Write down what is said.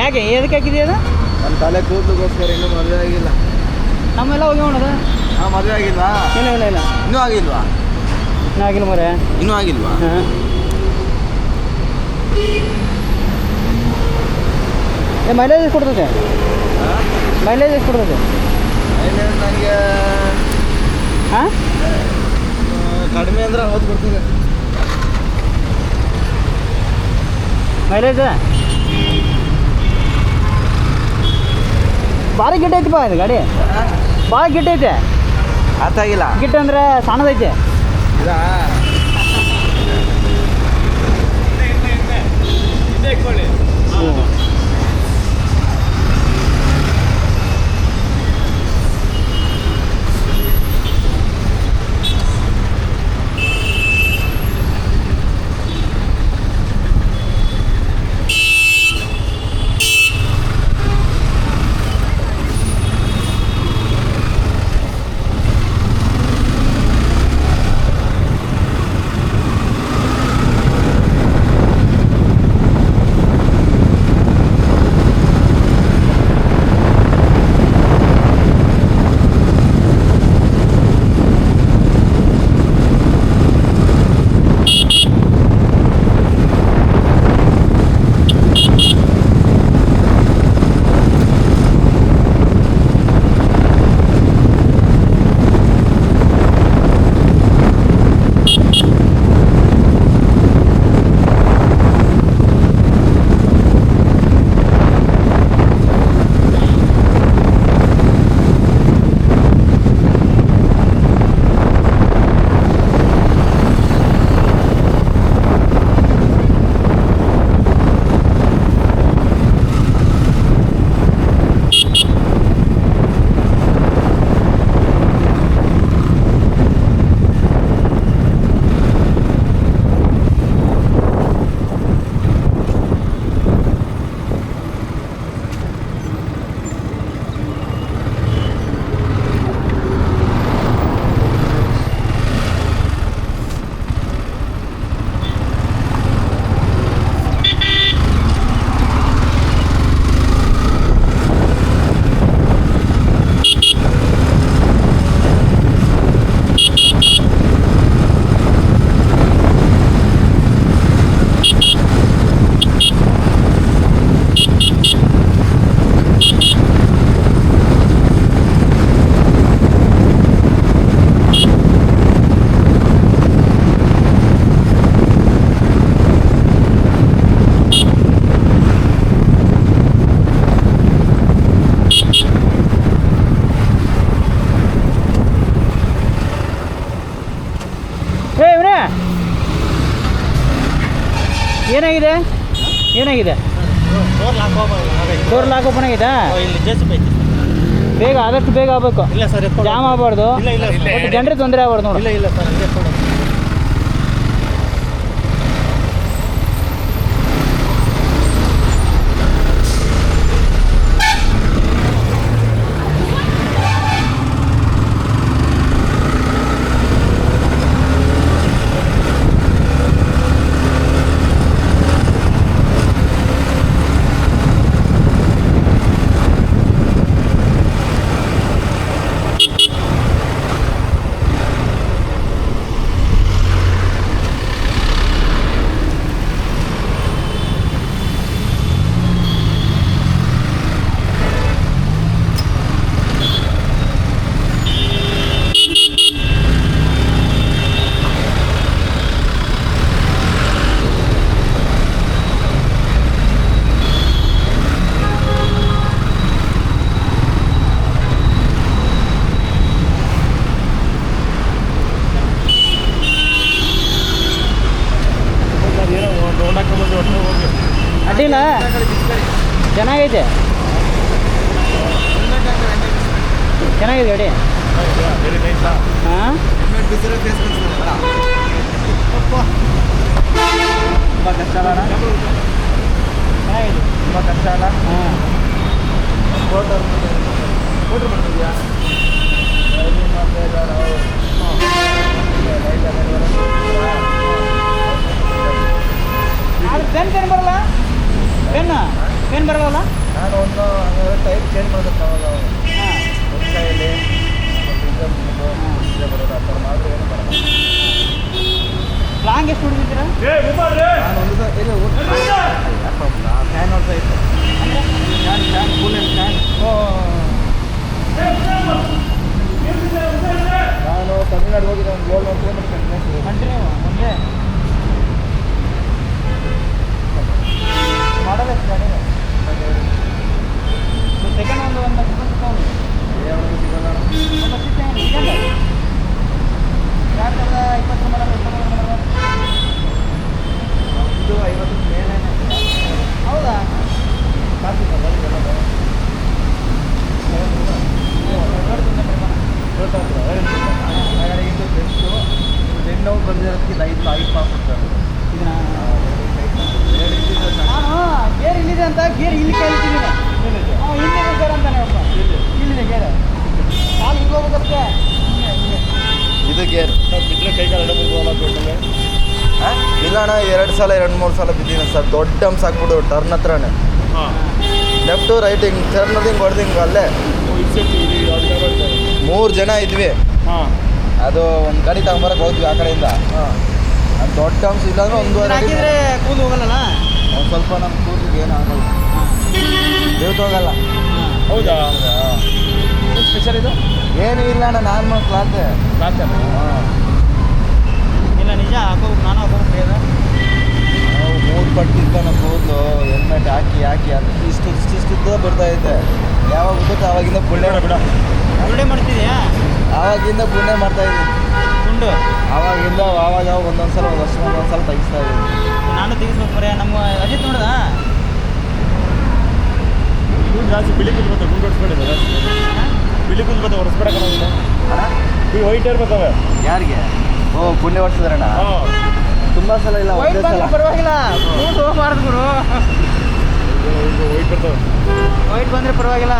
ಯಾಕೆ ಎದಕ್ಕೆ ಹಾಕಿದೆಯಾ ಅದು? ನನ್ನ ತಲೆ ಕೂದಲಿಗೋಸ್ಕರ ಇನ್ನೂ ಮದುವೆ ಆಗಿಲ್ಲ. ನಮ್ಮೆಲ್ಲ ಹೋಗಿ ಮಾಡೋದು. ಹಾಂ, ಮದುವೆ ಆಗಿಲ್ವಾ? ಇಲ್ಲ ಇಲ್ಲ ಇಲ್ಲ, ಇನ್ನೂ ಆಗಿಲ್ವಾ? ಇನ್ನೂ ಆಗಿಲ್ಲ ಮರೆ. ಇನ್ನೂ ಆಗಿಲ್ವಾ? ಹಾಂ. ಮೈಲೇಜ್ ಎಷ್ಟು ಕೊಡ್ತದೆ? ಮೈಲೇಜ್ ಎಷ್ಟು ಕೊಡ್ತದೆ? ಮೈಲೇಜ್ ನನಗೆ ಹಾಂ, ಕಡಿಮೆ ಅಂದ್ರೆ 60 ಕೊಡ್ತದೆ ಮೈಲೇಜ್. ಭಾರಿ ಗಿಟ್ಟ ಐತಿಪ್ಪ ಇದು ಗಾಡಿ, ಭಾಳ ಗಿಟ್ಟ ಐತೆ. ಅರ್ಥ ಆಗಿಲ್ಲ. ಗಿಟ್ಟ ಅಂದರೆ ಸಣ್ಣದೈತೆ. ಇದಾ ಏನಾಗಿದೆ? ಏನಾಗಿದೆ? ಡೋರ್ ಲಾಕ್ ಓಪನ್ ಆಗಿದೆ. ಬೇಗ, ಆದಷ್ಟು ಬೇಗ ಆಗಬೇಕು. ಇಲ್ಲ ಸರ್, ಜಾಮ್ ಆಗಬಾರ್ದು. ಇಲ್ಲ ಜನರಿಗೆ ತೊಂದರೆ ಆಗಬಾರ್ದು ನೋಡಿ. ಇಲ್ಲ ಸರ್, ಅಡ್ಡಿಲ್ಲ, ಚೆನ್ನಾಗೈತೆ, ಚೆನ್ನಾಗಿದೆ ಗಾಡಿ. ಹಾಂ, ತುಂಬ ಕಷ್ಟ ಅಲ್ಲ? ಚೆನ್ನಾಗಿದೆ, ತುಂಬ ಕಷ್ಟ ಅಲ್ಲ? ಹಾಂ. ಮೋಟ್ರ್ ಬರ್ತಿದ್ಯಾ? ಪೆನ್ ಬರಲ್ಲ, ಪೆನ್ ಏನು ಬರಲ್ಲ ನಾನು ಒಂದು ಟೈಪ್ ಚೇಂಜ್ ಮಾಡಬೇಕು ಅವಾಗ ಹಾಂ ಒಂದು ಕೈಯಲ್ಲಿ ಬರೋದು ಆ ಥರ ಮಾಡಿದ್ರೆ ಏನು ಬರಲ್ಲ. ಲಾಂಗ್ ಎಷ್ಟು ಹೊಡಿತೀರಾ? ನಾನು ಒಂದು ಸಲ ಇಲ್ಲ ಫ್ಯಾನ್ ನೋಡ್ತಾ ಇತ್ತು ಫ್ಯಾನ್ ಫುಲ್ ಆ್ಯಂಡ್ ಫ್ಯಾನ್. ನಾನು ತಮಿಳ್ನಾಡು ಹೋಗಿದ್ದೆ ಒಂದು 700 ಕಿಲೋಮೀಟರ್ ಕಂಟಿನ್ಯೂ ಮುಂದೆ ಮಾಡಲ್ಲ ಎಷ್ಟು ಗಾಡಿ ಸೆಕೆಂಡ್ ಒಂದು ಲಕ್ಷ ಸಿಗ್ತಾವೆ. ಯಾವಾಗ ಸಿಗೋಲ್ಲ. 1 ಲಕ್ಷ ಸಿಗಲ್ಲ 2020 ಮಾಡಲ್ಲ 20 ಮಾಡಲ್ಲ. ಇದು 50 ಮೇಲೆ ಹೌದಾ? ಕಾಸು ಇದು ಬೆಸ್ಟು ಹೆಣ್ಣು ಬಂದಿರೋದಕ್ಕಿಂತ 5 ಪಾಸ್ ಕೊಡ್ತಾರೆ. ನಾನು ಗೇರ್ ಇಲ್ಲಿದೆ ಅಂತ ಗೇರ್ ಇಲ್ಲಿ ಕೇಳ್ತಿದ್ದೀನಿ. ಇಲ್ಲಿದೆ ಸರ್ ಅಂತಾನೆ ಒಬ್ಬ. ಇಲ್ಲಿದೆ ಗೇರ್ ಕಾಲು ಹಿಂಗೆ ಹೋಗ್ಬೇಕಷ್ಟೇ. ಇದು ಗೇರ್ ಬಿದ್ದರೆ ಕೈಕಾಲು ಎಡಬಲ್ಲ ಇಲ್ಲ ಅಣ್ಣ 2 ಸಲ 2-3 ಸಲ ಬಿದ್ದೀನಿ ಸರ್. ದೊಡ್ಡ ಹಂಪ್ಸ್ ಹಾಕ್ಬಿಟ್ಟು ಟರ್ನ್ ಹತ್ರನೇ ಹಾಂ ಲೆಫ್ಟು ರೈಟ್ ಹಿಂಗೆ ಟರ್ನ್ ಹಿಂಗೆ ಹೊಡೆದು ಹಿಂಗೆ ಅಲ್ಲೇ 3 ಜನ ಇದ್ವಿ. ಹಾಂ ಅದು ಒಂದು ಗಾಡಿ ತಗೊಂಬರಕ್ಕೆ ಹೋದ್ವಿ ಆ ಕಡೆಯಿಂದ. ಅದು ದೊಡ್ಡ ಹಂಪ್ಸ್ ಇಲ್ಲಾಂದ್ರೆ 1.5 ಅಡಿ ಹಾಕಿದ್ರೆ ಕೂದು ಹೋಗಲ್ಲ. ಒಂದು ಸ್ವಲ್ಪ ನಮ್ಮ ಕೂದಲಿಗೆ ಏನು ಆಗಲ್ಲ, ಹೋಗಲ್ಲ. ಹೌದಾ ಸ್ಪೆಷಲ್ ಇದು ಏನೂ ಇಲ್ಲ ಅಣ್ಣ, ನಾರ್ಮಲ್ ಕ್ಲಾತೆ. ಇಲ್ಲ ನಿಜ ಹಾಕೋಬೇಕು, ನಾನು ಹಾಕೋಬೇಕು. ನಾವು 3 ಪಟ್ಟು ಇರ್ತಾನೆ ಕೂದಲು ಹೆಲ್ಮೆಟ್ ಹಾಕಿ ಅದು ಇಷ್ಟು ಬರ್ತಾ ಇದೆ. ಯಾವಾಗ ಬಿಟ್ಟು ಆವಾಗಿಂದ ಪುಣ್ಯ ಬಿಡ ಒಳ್ಳೆ ಮಾಡ್ತಿದ್ಯಾ ಆವಾಗಿಂದ ಪುಣ್ಯ ಮಾಡ್ತಾ ಇದ್ದೀನಿ. ತುಂಡು ಆವಾಗಿಂದ ಆವಾಗ ಒಂದೊಂದ್ಸಲ ಒಂದೊಂದ್ಸಲ ತೆಗಿಸ್ತಾ ಇದ್ದೀನಿ. ನಾನು ತೆಗಿಸ್ಬೇಕು ಮರೆ. ನಮ್ಮ ಅಜಿತ್ ನೋಡ್ದ ಇವ್ನು ಜಾಸ್ತಿ ಬಿಳಿ ಕುಂದ್ಬತ್ತೆ ಗುಂಡು ಹೊಡ್ಸ್ಕೊಂಡಿದ್ದೆ ಜಾಸ್ತಿ ಬಿಳಿ ಕುಂದ್ಬತ್ತೆ ಹೊಡೆಸ್ಬಿಡಕ್ಕಾಗಿಲ್ಲ ಈಗ ವೈಟ್ ಇರ್ಬೇಕವೆ ಯಾರಿಗೆ? ಓ ಪುಣ್ಯ ಹೊಡ್ಸಿದ್ರಣ್ಣ. ಹಾಂ ತುಂಬ ಸಲ ಇಲ್ಲ, ಒಂದೇ ಸಲ. ಪರವಾಗಿಲ್ಲ, ಹೋಗ್ಬಾರ್ದು ಗುರು. ವೈಟ್ ಬರ್ತವೆ ವೈಟ್ ಬಂದರೆ ಪರವಾಗಿಲ್ಲ.